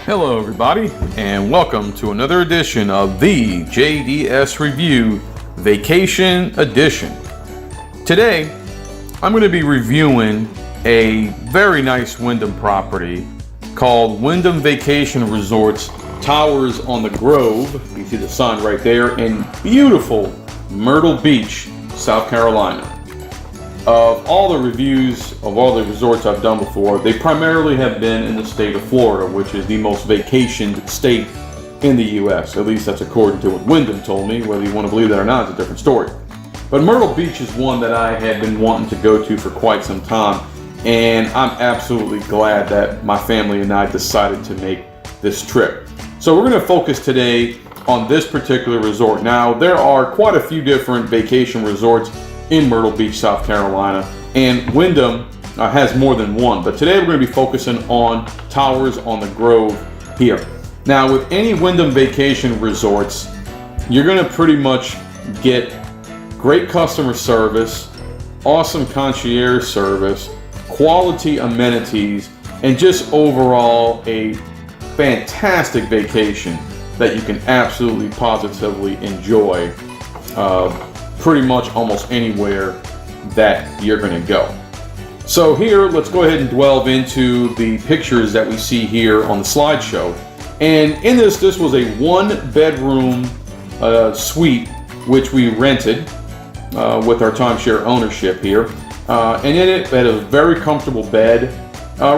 Hello everybody, and welcome to another edition of the JDS Review Vacation Edition. Today, I'm going to be reviewing a very nice Wyndham property called Wyndham Vacation Resorts Towers on the Grove. You see the sign right there in beautiful Myrtle Beach, South Carolina. Of all the reviews of all the resorts I've done before, they primarily have been in the state of Florida, which is the most vacationed state in the U.S. At least that's according to what Wyndham told me. Whether you want to believe that or not is a different story. But Myrtle Beach is one that I had been wanting to go to for quite some time, and I'm absolutely glad that my family and I decided to make this trip. So we're going to focus today on this particular resort. Now, there are quite a few different vacation resorts in Myrtle Beach, South Carolina, and Wyndham has more than one, but today we're going to be focusing on Towers on the Grove here. Now, with any Wyndham vacation resorts, you're going to pretty much get great customer service, awesome concierge service, quality amenities, and just overall a fantastic vacation that you can absolutely positively enjoy pretty much almost anywhere that you're going to go. So here, let's go ahead and delve into the pictures that we see here on the slideshow. And in this was a one-bedroom suite which we rented with our timeshare ownership here. And in it had a very comfortable bed,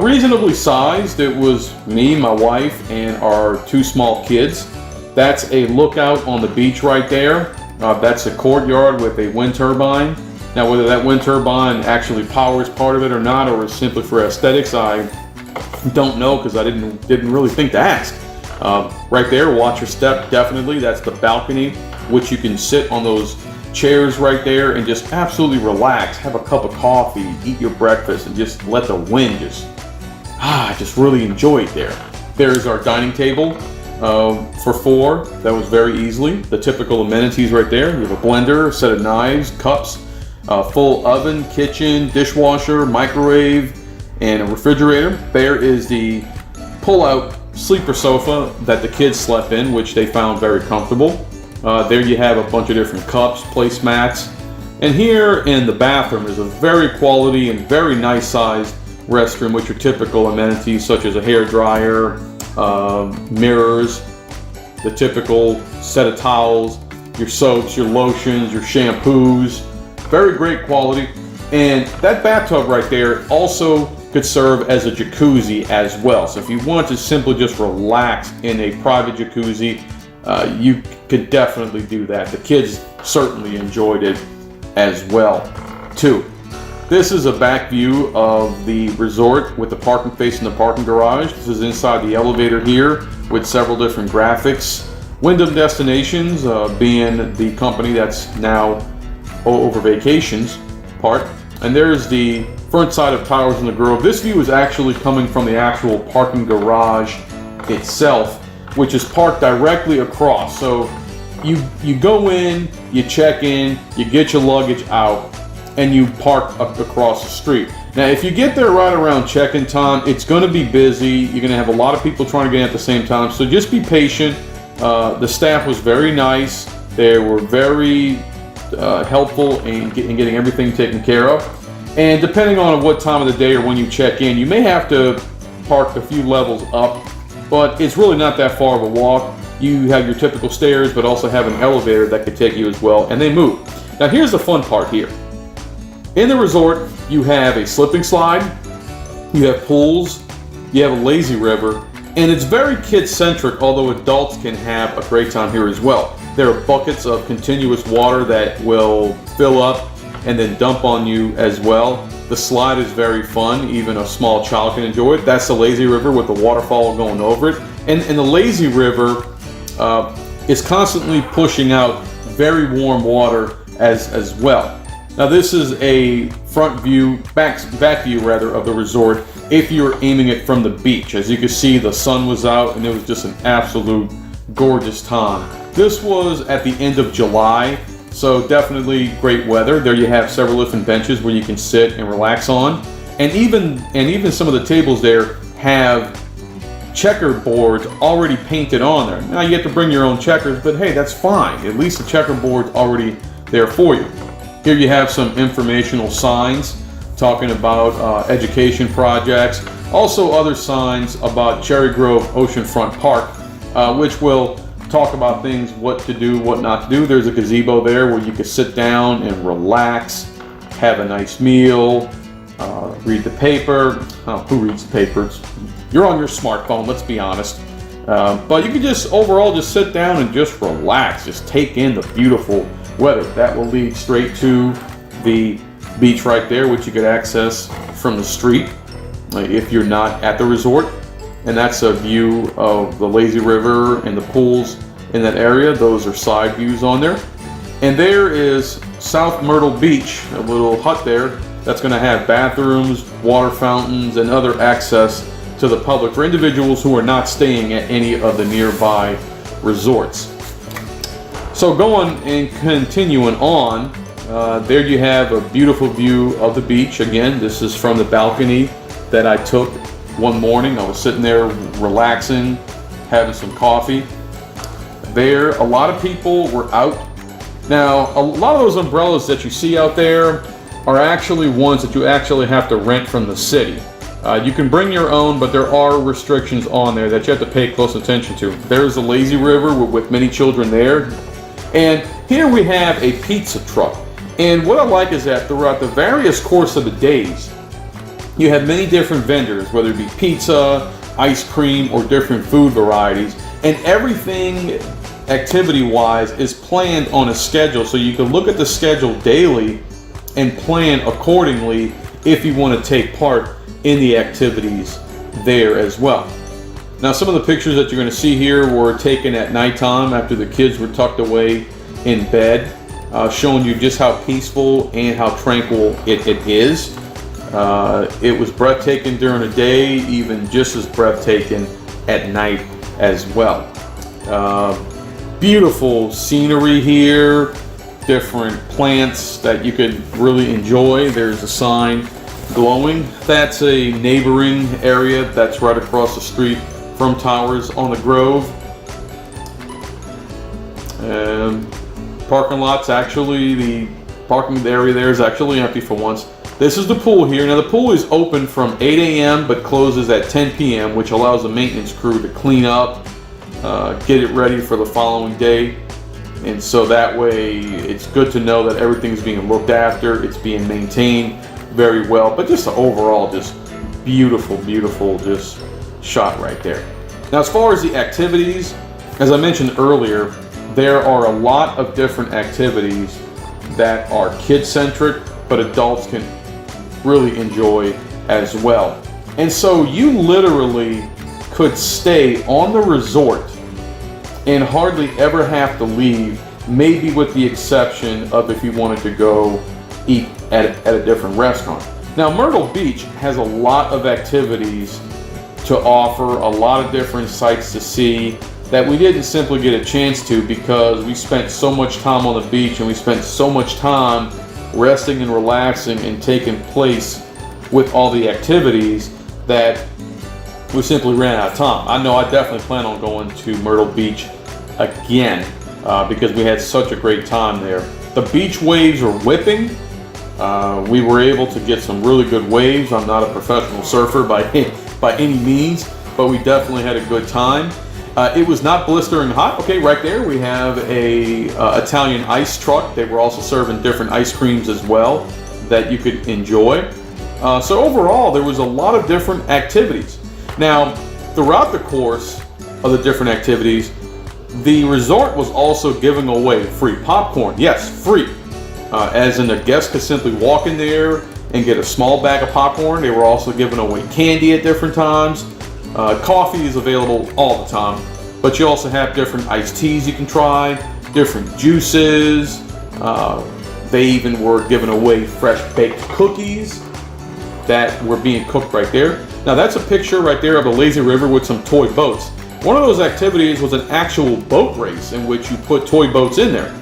reasonably sized. It was me, my wife, and our two small kids. That's a lookout on the beach right there. That's a courtyard with a wind turbine. Now, whether that wind turbine actually powers part of it or not, or is simply for aesthetics, I don't know, because I didn't really think to ask. Right there, watch your step, definitely. That's the balcony, which you can sit on those chairs right there and just absolutely relax, have a cup of coffee, eat your breakfast, and just let the wind just really enjoy it there. There's our dining table. For four, that was very easily. The typical amenities right there. You have a blender, a set of knives, cups, full oven, kitchen, dishwasher, microwave, and a refrigerator. There is the pull-out sleeper sofa that the kids slept in, which they found very comfortable. There you have a bunch of different cups, placemats. And here in the bathroom is a very quality and very nice sized restroom, which are typical amenities such as a hair dryer, mirrors, the typical set of towels, your soaps, your lotions, your shampoos. Very great quality. And that bathtub right there also could serve as a jacuzzi as well. So if you want to simply just relax in a private jacuzzi, you could definitely do that. The kids certainly enjoyed it as well too. This is a back view of the resort with the parking facing the parking garage. This is inside the elevator here with several different graphics. Wyndham Destinations being the company that's now over vacations part. And there's the front side of Towers on the Grove. This view is actually coming from the actual parking garage itself, which is parked directly across. So you go in, you check in, you get your luggage out, and you park up across the street. Now, if you get there right around check-in time, it's going to be busy. You're going to have a lot of people trying to get in at the same time, so just be patient. The staff was very nice. They were very helpful in getting everything taken care of. And depending on what time of the day or when you check in, you may have to park a few levels up, but it's really not that far of a walk. You have your typical stairs, but also have an elevator that could take you as well, and they move. Now, here's the fun part here. In the resort, you have a slipping slide, you have pools, you have a lazy river, and it's very kid-centric, although adults can have a great time here as well. There are buckets of continuous water that will fill up and then dump on you as well. The slide is very fun, even a small child can enjoy it. That's the lazy river with the waterfall going over it. And the lazy river is constantly pushing out very warm water as well. Now, this is a front view, back view rather, of the resort if you're aiming it from the beach. As you can see, the sun was out and it was just an absolute gorgeous time. This was at the end of July, so definitely great weather. There you have several different benches where you can sit and relax on. And even some of the tables there have checkerboards already painted on there. Now you have to bring your own checkers, but hey, that's fine. At least the checkerboard's already there for you. Here you have some informational signs talking about education projects. Also other signs about Cherry Grove Oceanfront Park, which will talk about things, what to do, what not to do. There's a gazebo there where you can sit down and relax, have a nice meal, read the paper. Oh, who reads the papers? You're on your smartphone, let's be honest. But you can just overall just sit down and just relax, just take in the beautiful weather. That will lead straight to the beach right there, which you could access from the street if you're not at the resort. And that's a view of the lazy river and the pools in that area. Those are side views on there. And there is South Myrtle Beach, a little hut there that's going to have bathrooms, water fountains, and other access to the public for individuals who are not staying at any of the nearby resorts. So going and continuing on, there you have a beautiful view of the beach. Again, this is from the balcony that I took one morning. I was sitting there relaxing, having some coffee. There, a lot of people were out. Now, a lot of those umbrellas that you see out there are actually ones that you actually have to rent from the city. You can bring your own, but there are restrictions on there that you have to pay close attention to. There's the lazy river with many children there. And here we have a pizza truck. And what I like is that throughout the various course of the days, you have many different vendors, whether it be pizza, ice cream, or different food varieties. And everything activity-wise is planned on a schedule. So you can look at the schedule daily and plan accordingly if you want to take part in the activities there as well. Now, some of the pictures that you're going to see here were taken at nighttime after the kids were tucked away in bed, showing you just how peaceful and how tranquil it is. It was breathtaking during the day, even just as breathtaking at night as well. Beautiful scenery here, different plants that you could really enjoy. There's a sign glowing. That's a neighboring area that's right across the street from Towers on the Grove. Parking lot's actually, the parking area there is actually empty for once. This is the pool here. Now the pool is open from 8 a.m. but closes at 10 p.m., which allows the maintenance crew to clean up, get it ready for the following day. And so that way it's good to know that everything's being looked after, it's being maintained very well. But just overall, just beautiful, beautiful just shot right there. Now as far as the activities, as I mentioned earlier, there are a lot of different activities that are kid-centric, but adults can really enjoy as well. And so you literally could stay on the resort and hardly ever have to leave, maybe with the exception of if you wanted to go eat at a different restaurant. Now Myrtle Beach has a lot of activities to offer, a lot of different sights to see that we didn't simply get a chance to because we spent so much time on the beach and we spent so much time resting and relaxing and taking place with all the activities that we simply ran out of time. I know I definitely plan on going to Myrtle Beach again because we had such a great time there. The beach waves were whipping. We were able to get some really good waves. I'm not a professional surfer by any means, but we definitely had a good time. It was not blistering hot. Okay, right there we have a Italian ice truck. They were also serving different ice creams as well that you could enjoy. So overall, there was a lot of different activities. Now, throughout the course of the different activities, the resort was also giving away free popcorn. Yes, free. As in the guests could simply walk in there and get a small bag of popcorn. They were also giving away candy at different times. Coffee is available all the time, but you also have different iced teas you can try, different juices. They even were giving away fresh baked cookies that were being cooked right there. Now that's a picture right there of the lazy river with some toy boats. One of those activities was an actual boat race in which you put toy boats in there.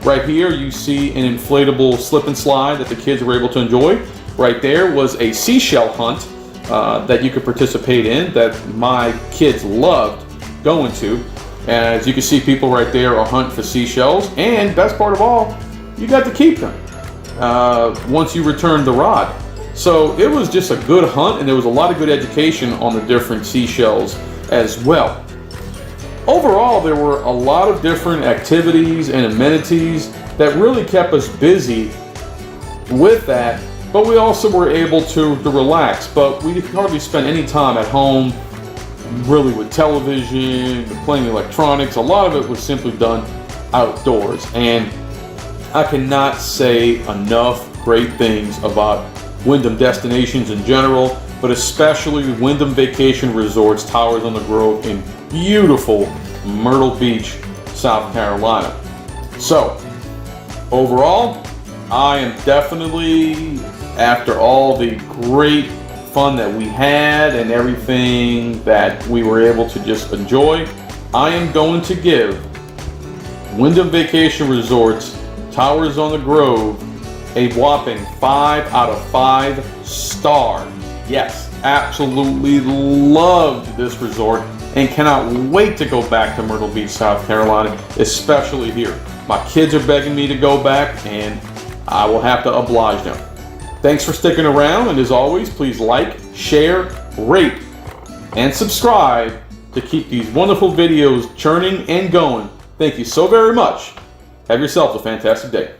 Right here you see an inflatable slip and slide that the kids were able to enjoy. Right there was a seashell hunt that you could participate in that my kids loved going to. As you can see, people right there are hunting for seashells, and best part of all, you got to keep them once you return the rod. So it was just a good hunt, and there was a lot of good education on the different seashells as well. Overall, there were a lot of different activities and amenities that really kept us busy with that, but we also were able to relax. But we could hardly spend any time at home really with television, playing electronics. A lot of it was simply done outdoors, and I cannot say enough great things about Wyndham destinations in general, but especially Wyndham Vacation Resorts, Towers on the Grove in beautiful Myrtle Beach, South Carolina. So, overall, I am definitely, after all the great fun that we had and everything that we were able to just enjoy, I am going to give Wyndham Vacation Resorts, Towers on the Grove, a whopping 5 out of 5 stars. Yes, absolutely loved this resort and cannot wait to go back to Myrtle Beach, South Carolina, especially here. My kids are begging me to go back, and I will have to oblige them. Thanks for sticking around, and as always, please like, share, rate, and subscribe to keep these wonderful videos churning and going. Thank you so very much. Have yourselves a fantastic day.